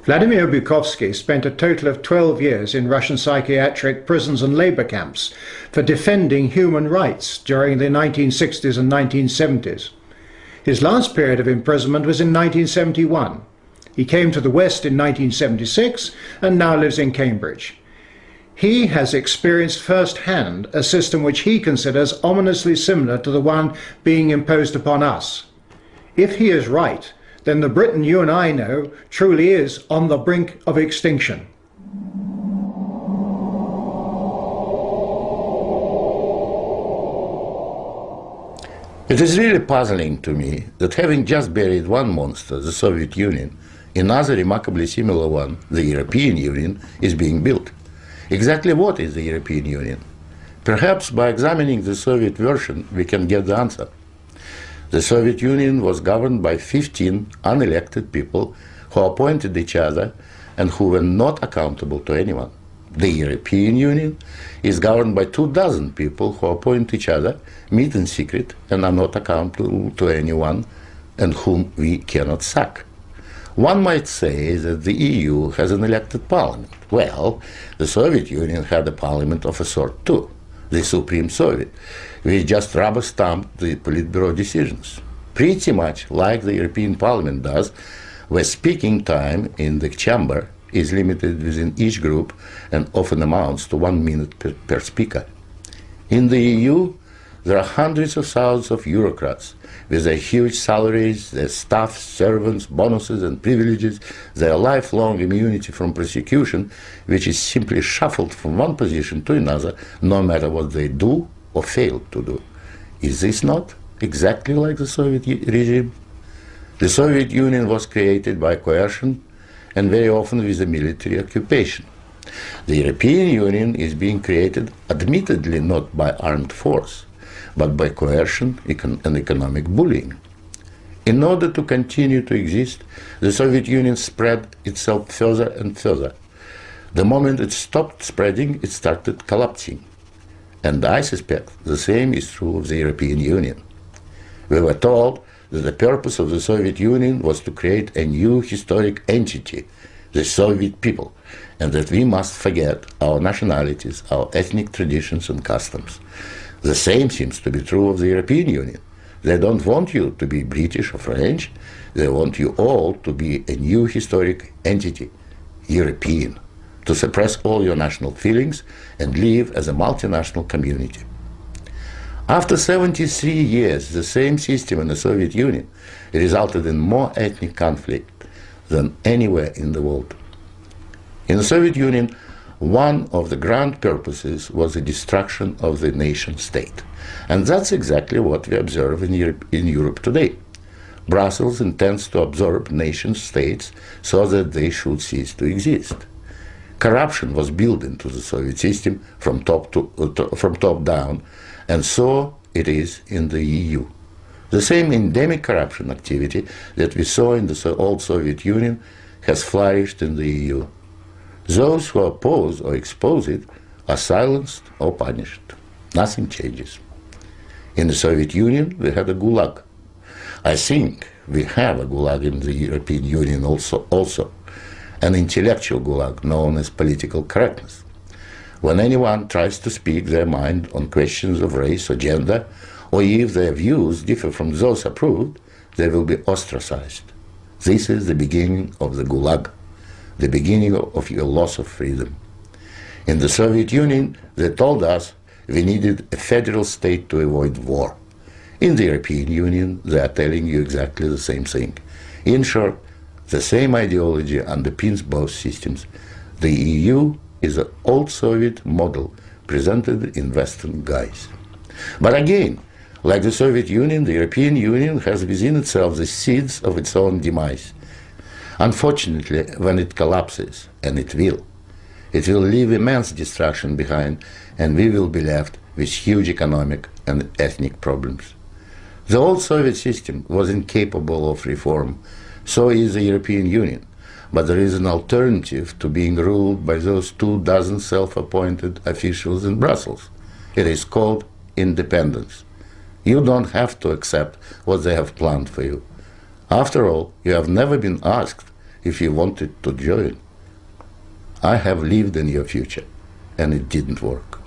Vladimir Bukovsky spent a total of 12 years in Russian psychiatric prisons and labor camps for defending human rights during the 1960s and 1970s. His last period of imprisonment was in 1971. He came to the West in 1976 and now lives in Cambridge. He has experienced firsthand a system which he considers ominously similar to the one being imposed upon us. If he is right, then the Britain you and I know truly is on the brink of extinction. It is really puzzling to me that having just buried one monster, the Soviet Union, another remarkably similar one, the European Union, is being built. Exactly what is the European Union? Perhaps by examining the Soviet version we can get the answer. The Soviet Union was governed by 15 unelected people who appointed each other and who were not accountable to anyone. The European Union is governed by 24 people who appoint each other, meet in secret, and are not accountable to anyone, and whom we cannot sack. One might say that the EU has an elected parliament. Well, the Soviet Union had a parliament of a sort too, the Supreme Soviet, which just rubber-stamped the Politburo decisions, pretty much like the European Parliament does, where speaking time in the chamber is limited within each group and often amounts to 1 minute per speaker. In the EU, there are hundreds of thousands of bureaucrats with their huge salaries, their staff, servants, bonuses and privileges, their lifelong immunity from prosecution, which is simply shuffled from one position to another, no matter what they do or fail to do. Is this not exactly like the Soviet regime? The Soviet Union was created by coercion and very often with a military occupation. The European Union is being created admittedly not by armed force, but by coercion and economic bullying. In order to continue to exist, the Soviet Union spread itself further and further. The moment it stopped spreading, it started collapsing. And I suspect the same is true of the European Union. We were told that the purpose of the Soviet Union was to create a new historic entity, the Soviet people, and that we must forget our nationalities, our ethnic traditions and customs. The same seems to be true of the European Union. They don't want you to be British or French, they want you all to be a new historic entity, European, to suppress all your national feelings and live as a multinational community. After 73 years, the same system in the Soviet Union resulted in more ethnic conflict than anywhere in the world. In the Soviet Union, one of the grand purposes was the destruction of the nation-state. And that's exactly what we observe in Europe today. Brussels intends to absorb nation-states so that they should cease to exist. Corruption was built into the Soviet system from top down, and so it is in the EU. The same endemic corruption activity that we saw in the old Soviet Union has flourished in the EU. Those who oppose or expose it are silenced or punished. Nothing changes. In the Soviet Union, we had a gulag. I think we have a gulag in the European Union also, an intellectual gulag known as political correctness. When anyone tries to speak their mind on questions of race or gender, or if their views differ from those approved, they will be ostracized. This is the beginning of the gulag, the beginning of your loss of freedom. In the Soviet Union, they told us we needed a federal state to avoid war. In the European Union, they are telling you exactly the same thing. In short, the same ideology underpins both systems. The EU is an old Soviet model presented in Western guise. But again, like the Soviet Union, the European Union has within itself the seeds of its own demise. Unfortunately, when it collapses, and it will leave immense destruction behind, and we will be left with huge economic and ethnic problems. The old Soviet system was incapable of reform, so is the European Union. But there is an alternative to being ruled by those 24 self-appointed officials in Brussels. It is called independence. You don't have to accept what they have planned for you. After all, you have never been asked if you wanted to join. I have lived in your future, and it didn't work.